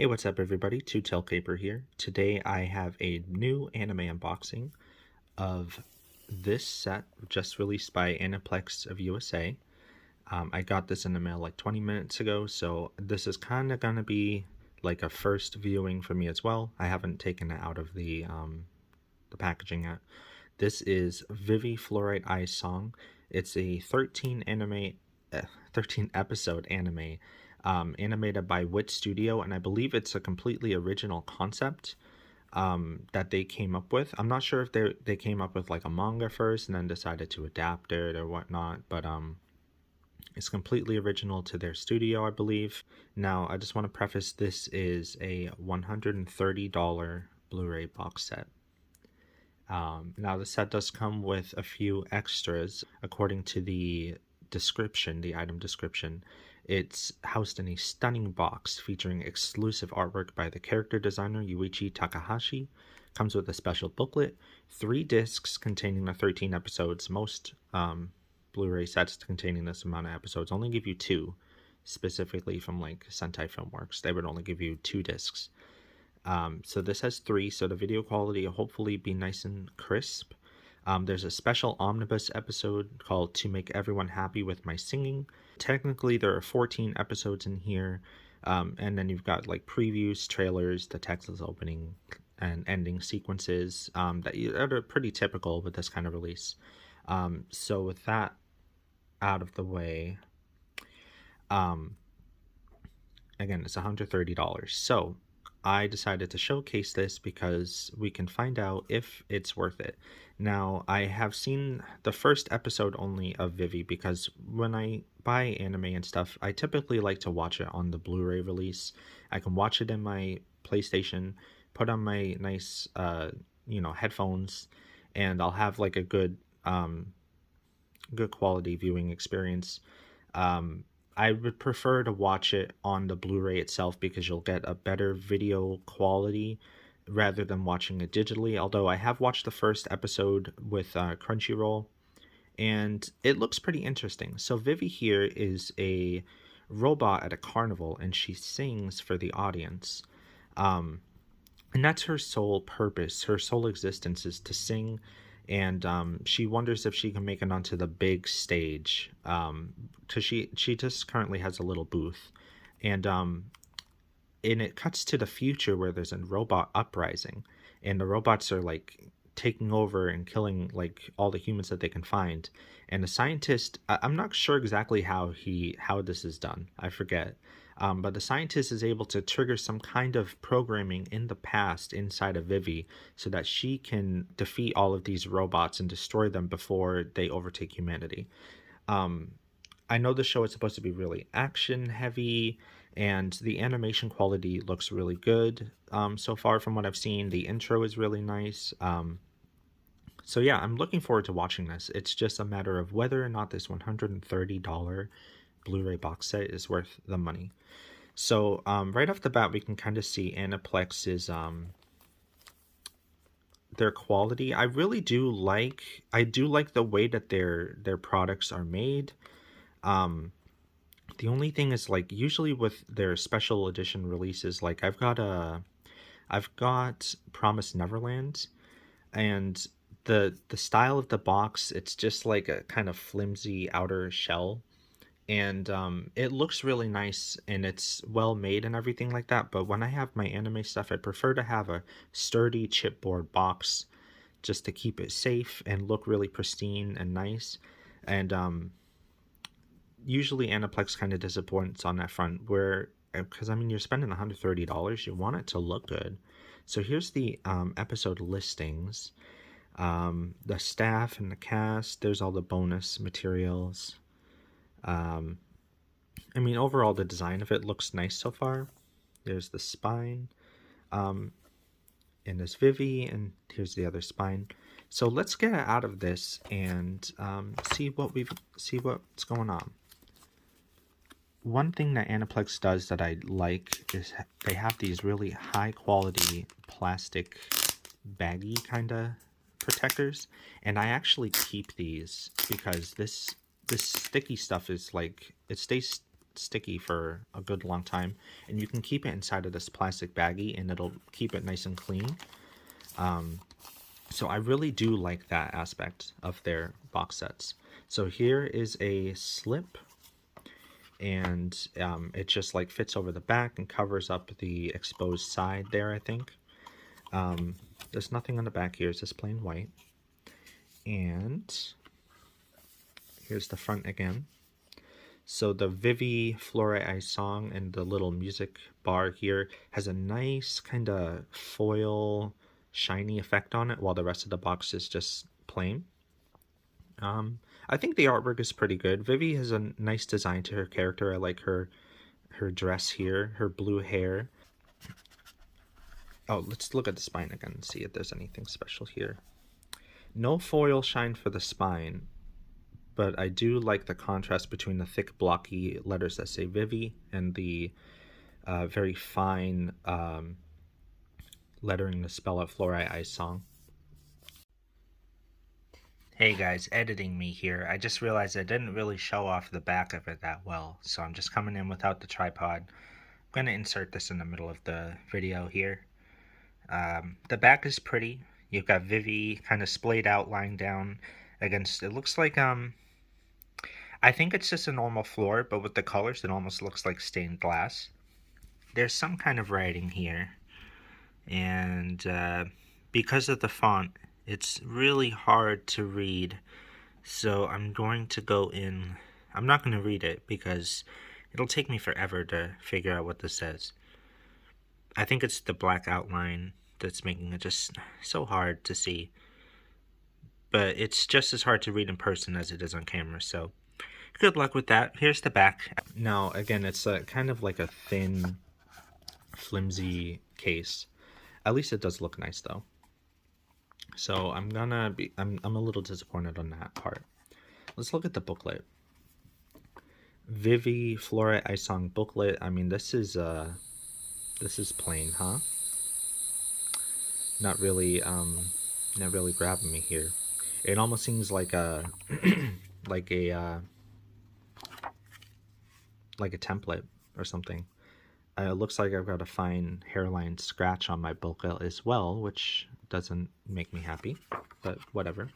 Hey, what's up everybody? Two Tail Caper here. Today I have a new anime unboxing of this set just released by Aniplex of USA. I got this in the mail like 20 minutes ago, so this is kind of going to be like a first viewing for me as well. I haven't taken it out of the packaging yet. This is Vivy Fluorite Eyes Song. It's a 13 episode anime. Animated by Wit Studio, and I believe it's a completely original concept that they came up with. I'm not sure if they came up with like a manga first and then decided to adapt it or whatnot, but it's completely original to their studio, I believe. Now, I just want to preface this is a $130 Blu-ray box set. Now, the set does come with a few extras according to the description, the item description. It's housed in a stunning box featuring exclusive artwork by the character designer Yuichi Takahashi. Comes with a special booklet, 3 discs containing the 13 episodes. Most Blu-ray sets containing this amount of episodes only give you 2, specifically from like Sentai Filmworks. They would only give you 2 discs. So this has 3, so the video quality will hopefully be nice and crisp. There's a special omnibus episode called To Make Everyone Happy with My Singing. Technically, there are 14 episodes in here, and then you've got like previews, trailers, the Texas opening and ending sequences that are pretty typical with this kind of release. So with that out of the way, again, it's $130. So I decided to showcase this because we can find out if it's worth it. Now, I have seen the first episode only of Vivy because when I buy anime and stuff, I typically like to watch it on the Blu-ray release. I can watch it in my PlayStation, put on my nice, headphones, and I'll have like a good quality viewing experience. I would prefer to watch it on the Blu-ray itself because you'll get a better video quality rather than watching it digitally. Although I have watched the first episode with Crunchyroll, and it looks pretty interesting. So Vivy here is a robot at a carnival, and she sings for the audience. And that's her sole purpose. Her sole existence is to sing. And she wonders if she can make it onto the big stage, because she just currently has a little booth, and it cuts to the future where there's a robot uprising, and the robots are like taking over and killing like all the humans that they can find. And the scientist, I'm not sure exactly how this is done. I forget. But the scientist is able to trigger some kind of programming in the past inside of Vivy so that she can defeat all of these robots and destroy them before they overtake humanity. I know the show is supposed to be really action heavy, and the animation quality looks really good so far from what I've seen. The intro is really nice. So yeah, I'm looking forward to watching this. It's just a matter of whether or not this $130 Blu-ray box set is worth the money. So right off the bat, we can kind of see Aniplex's their quality. I do like the way that their products are made. The only thing is, like, usually with their special edition releases, like I've got Promised Neverland, and the style of the box, it's just like a kind of flimsy outer shell. And it looks really nice and it's well made and everything like that. But when I have my anime stuff, I prefer to have a sturdy chipboard box just to keep it safe and look really pristine and nice. And usually Aniplex kind of disappoints on that front, where, because I mean, you're spending $130, you want it to look good. So here's the episode listings, the staff and the cast. There's all the bonus materials. I mean, overall, the design of it looks nice so far. There's the spine, and there's Vivy, and here's the other spine. So let's get out of this and see what's going on. One thing that Aniplex does that I like is they have these really high quality plastic baggy kind of protectors, and I actually keep these because this sticky stuff is like, it stays sticky for a good long time, and you can keep it inside of this plastic baggie and it'll keep it nice and clean. So I really do like that aspect of their box sets. So here is a slip, and it just like fits over the back and covers up the exposed side there, I think. There's nothing on the back here, it's just plain white. And here's the front again. So the Vivy Fluorite Eye Song and the little music bar here has a nice kind of foil shiny effect on it, while the rest of the box is just plain. I think the artwork is pretty good. Vivy has a nice design to her character. I like her dress here, her blue hair. Oh, let's look at the spine again and see if there's anything special here. No foil shine for the spine, but I do like the contrast between the thick blocky letters that say Vivy and the very fine lettering to spell out Fluorite Eye Song. Hey guys, editing me here. I just realized I didn't really show off the back of it that well, so I'm just coming in without the tripod. I'm going to insert this in the middle of the video here. The back is pretty. You've got Vivy kind of splayed out, lying down against, it looks like, I think it's just a normal floor, but with the colors, it almost looks like stained glass. There's some kind of writing here, and because of the font, it's really hard to read, so I'm going to go in. I'm not going to read it because it'll take me forever to figure out what this says. I think it's the black outline that's making it just so hard to see, but it's just as hard to read in person as it is on camera, so good luck with that. Here's the back. Now, again, it's kind of like a thin, flimsy case. At least it does look nice, though. So I'm a little disappointed on that part. Let's look at the booklet. Vivy Fluorite Eye Song booklet. I mean, this is plain, huh? Not really grabbing me here. It almost seems like a like a template or something. It looks like I've got a fine hairline scratch on my booklet as well, which doesn't make me happy, but whatever.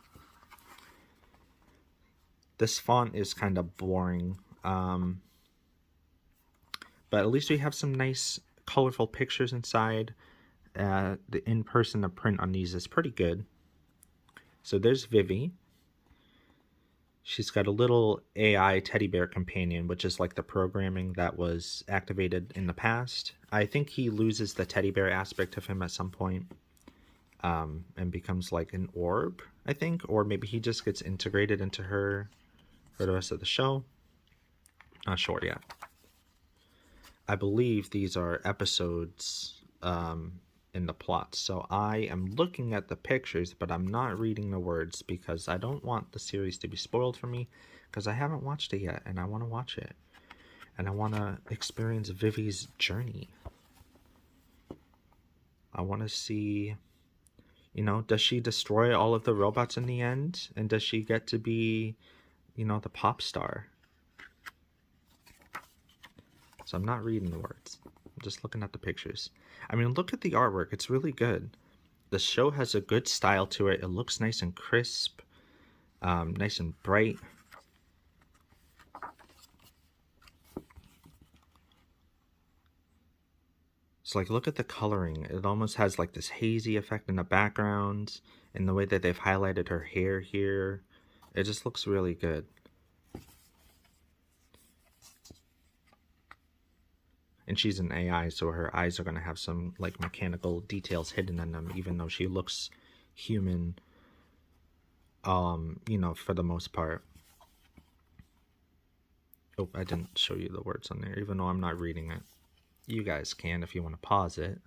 This font is kind of boring, but at least we have some nice colorful pictures inside. The in-person, the print on these is pretty good. So there's Vivy. She's got a little AI teddy bear companion, which is like the programming that was activated in the past. I think he loses the teddy bear aspect of him at some point, and becomes like an orb, I think. Or maybe he just gets integrated into her for the rest of the show. Not sure yet. I believe these are episodes in the plot. So I am looking at the pictures, but I'm not reading the words because I don't want the series to be spoiled for me, because I haven't watched it yet and I want to watch it. And I want to experience Vivy's journey. I want to see, does she destroy all of the robots in the end? And does she get to be, the pop star? So I'm not reading the words. I'm just looking at the pictures. I mean, look at the artwork. It's really good. The show has a good style to it. It looks nice and crisp, nice and bright. So, like, look at the coloring. It almost has, like, this hazy effect in the background, and the way that they've highlighted her hair here. It just looks really good. And she's an AI, so her eyes are going to have some, like, mechanical details hidden in them, even though she looks human, for the most part. Oh, I didn't show you the words on there, even though I'm not reading it. You guys can if you want to pause it.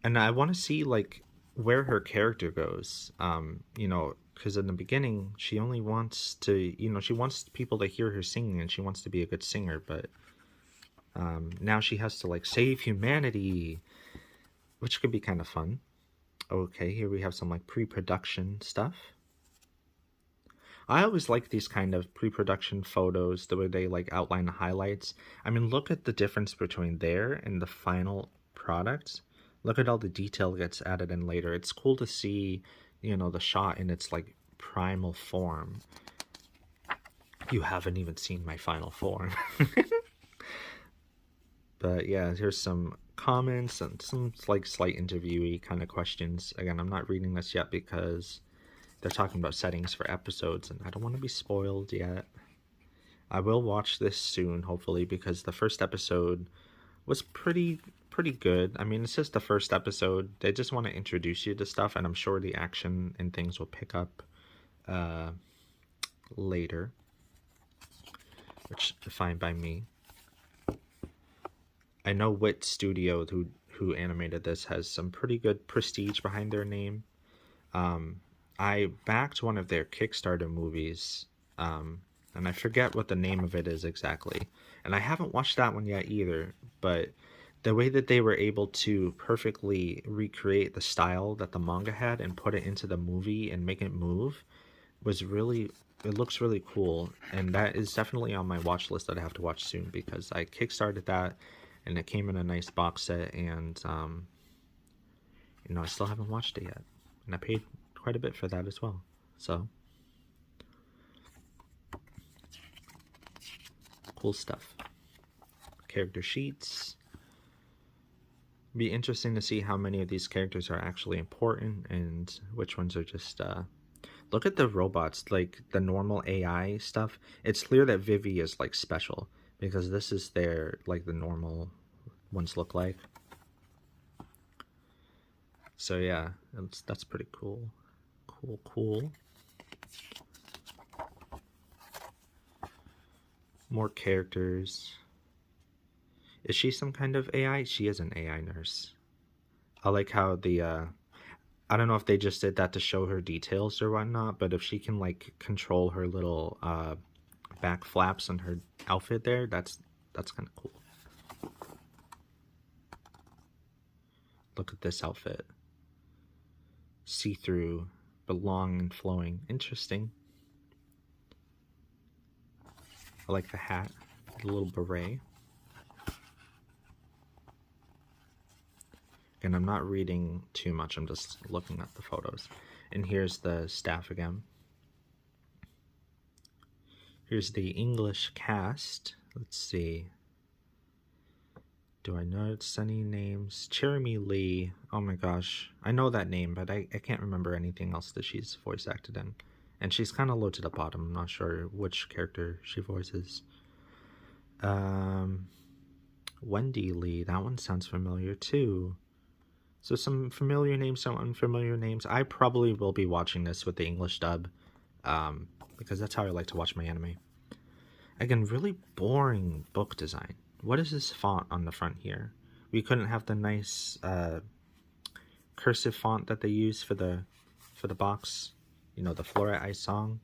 And I want to see, like, where her character goes, because in the beginning, she only wants to, she wants people to hear her singing, and she wants to be a good singer, but now she has to, like, save humanity, which could be kind of fun. Okay, here we have some, like, pre-production stuff. I always like these kind of pre-production photos, the way they like outline the highlights. I mean, look at the difference between there and the final product. Look at all the detail gets added in later. It's cool to see, you know, the shot in its like primal form. You haven't even seen my final form. But yeah, here's some comments and some like slight interviewee kind of questions. Again, I'm not reading this yet because they're talking about settings for episodes and I don't want to be spoiled yet. I will watch this soon, hopefully, because the first episode was pretty good. I mean, it's just the first episode. They just want to introduce you to stuff, and I'm sure the action and things will pick up later, which is fine by me. I know Wit Studio, who animated this, has some pretty good prestige behind their name. I backed one of their Kickstarter movies, and I forget what the name of it is exactly. And I haven't watched that one yet either, but the way that they were able to perfectly recreate the style that the manga had and put it into the movie and make it move was really, it looks really cool. And that is definitely on my watch list that I have to watch soon, because I kickstarted that and it came in a nice box set, and you know, I still haven't watched it yet, and I paid quite a bit for that as well. So cool stuff. Character sheets. Be interesting to see how many of these characters are actually important and which ones are just look at the robots, like the normal AI stuff. It's clear that Vivy is like special, because this is their, like, the normal ones look like. So yeah, that's pretty cool. Cool. More characters. Is she some kind of AI? She is an AI nurse. I like how the I don't know if they just did that to show her details or whatnot, but if she can like control her little back flaps on her outfit there, that's kind of cool. Look at this outfit. See-through, but long and flowing. Interesting. I like the hat, the little beret. And I'm not reading too much, I'm just looking at the photos. And here's the staff again. Here's the English cast. Let's see. Do I know any names? Jeremy Lee. Oh my gosh. I know that name, but I can't remember anything else that she's voice acted in. And she's kind of low to the bottom. I'm not sure which character she voices. Wendy Lee. That one sounds familiar too. So some familiar names, some unfamiliar names. I probably will be watching this with the English dub, because that's how I like to watch my anime. Again, really boring book design. What is this font on the front here? We couldn't have the nice cursive font that they use for the box. You know, the Fluorite Ice song.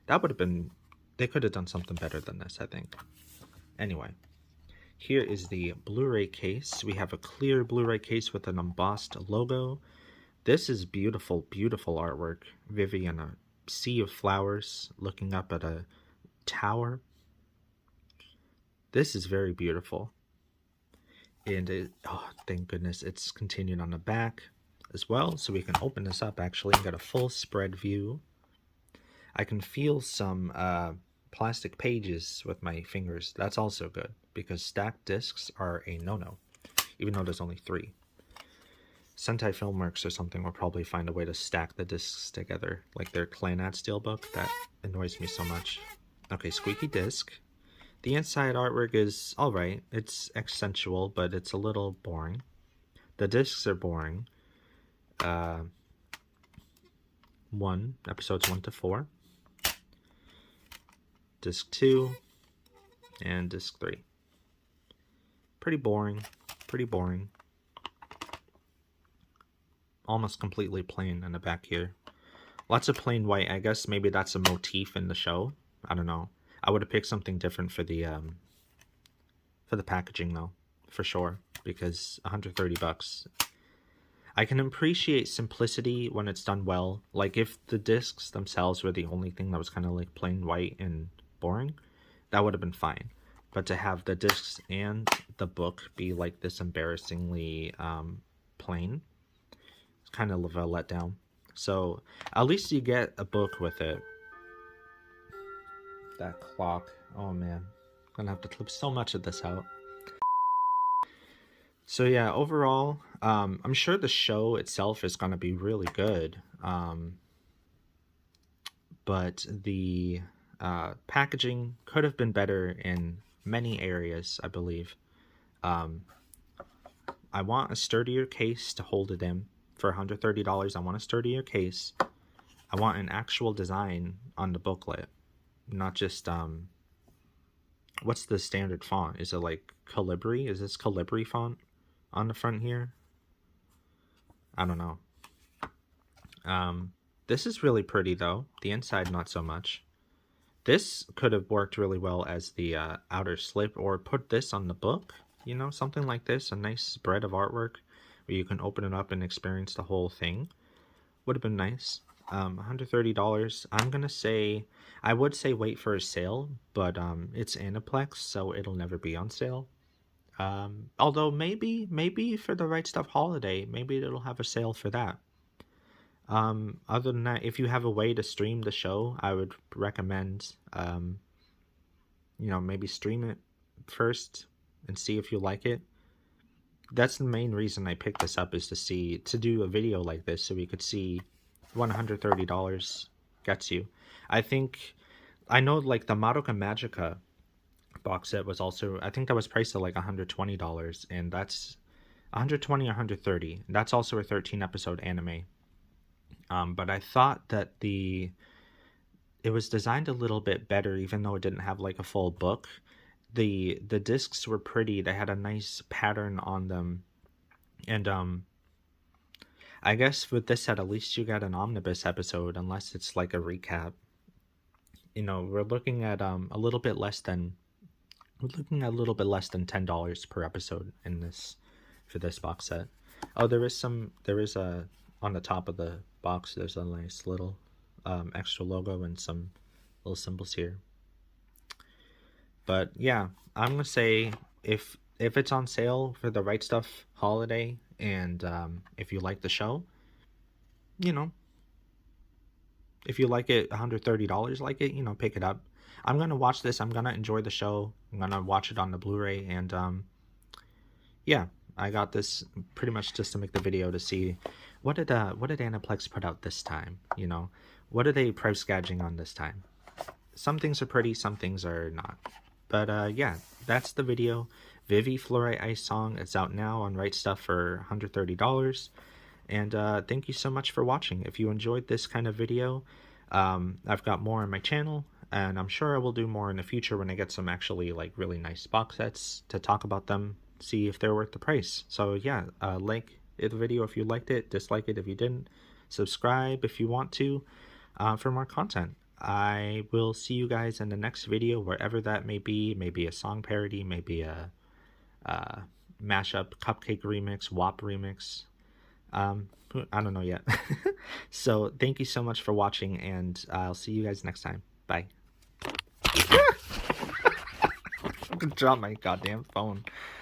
That would have been... They could have done something better than this, I think. Anyway. Here is the Blu-ray case. We have a clear Blu-ray case with an embossed logo. This is beautiful, beautiful artwork. Vivy in a sea of flowers looking up at a tower. This is very beautiful. And it, oh, thank goodness, it's continued on the back as well. So we can open this up actually and get a full spread view. I can feel some plastic pages with my fingers. That's also good, because stacked discs are a no-no, even though there's only 3. Sentai Filmworks or something will probably find a way to stack the discs together, like their Clanad Steelbook. That annoys me so much. Okay, squeaky disc. The inside artwork is alright. It's accentual, but it's a little boring. The discs are boring. Episodes 1 to 4. Disc 2 and disc 3. Pretty boring. Almost completely plain in the back here. Lots of plain white. I guess maybe that's a motif in the show. I don't know. I would have picked something different for the packaging though, for sure, because $130. I can appreciate simplicity when it's done well. Like if the discs themselves were the only thing that was kind of like plain white and boring, that would have been fine. But to have the discs and the book be like this embarrassingly plain, it's kind of a letdown. So at least you get a book with it. That clock. Oh man. I'm gonna have to clip so much of this out. So yeah, overall, I'm sure the show itself is gonna be really good. But the packaging could have been better in many areas, I believe. I want a sturdier case to hold it in. For $130, I want a sturdier case. I want an actual design on the booklet, not just what's the standard font? Is it like Calibri? Is this Calibri font on the front here? I don't know. This is really pretty though. The inside not so much. This could have worked really well as the outer slip, or put this on the book, you know, something like this, a nice spread of artwork where you can open it up and experience the whole thing. Would have been nice. $130. I'm gonna say, I would say wait for a sale, but it's Aniplex, so it'll never be on sale. Although maybe for the Right Stuff holiday, maybe it'll have a sale for that. Other than that, if you have a way to stream the show, I would recommend, you know, maybe stream it first and see if you like it. That's the main reason I picked this up, is to do a video like this so we could see $130 gets you. I know like the Madoka Magica box set was also, I think that was priced at like $120, and that's $120 or $130. That's also a 13 episode anime. But I thought that it was designed a little bit better, even though it didn't have like a full book. The discs were pretty. They had a nice pattern on them, and I guess with this set, at least you got an omnibus episode, unless it's like a recap. You know, we're looking at a little bit less than $10 per episode in this, for this box set. Oh, there is a, on the top of the box, there's a nice little extra logo and some little symbols here. But yeah, I'm gonna say if it's on sale for the Right Stuff holiday, and if you like the show, you know, if you like it, $130, like it, you know, pick it up. I'm gonna watch this. I'm gonna enjoy the show. I'm gonna watch it on the Blu-ray, and yeah, I got this pretty much just to make the video to see what did Aniplex put out this time. You know, what are they price gouging on this time? Some things are pretty, some things are not. But yeah, that's the video. Vivy Fluorite Ice Song. It's out now on Right Stuff for $130. And thank you so much for watching. If you enjoyed this kind of video, I've got more on my channel, and I'm sure I will do more in the future when I get some actually like really nice box sets to talk about them, see if they're worth the price. So yeah, like the video if you liked it, dislike it if you didn't, subscribe if you want to, for more content. I will see you guys in the next video, wherever that may be. Maybe a song parody, maybe a mashup, cupcake remix, WAP remix. I don't know yet. So thank you so much for watching, and I'll see you guys next time. Bye. I'm gonna drop my goddamn phone.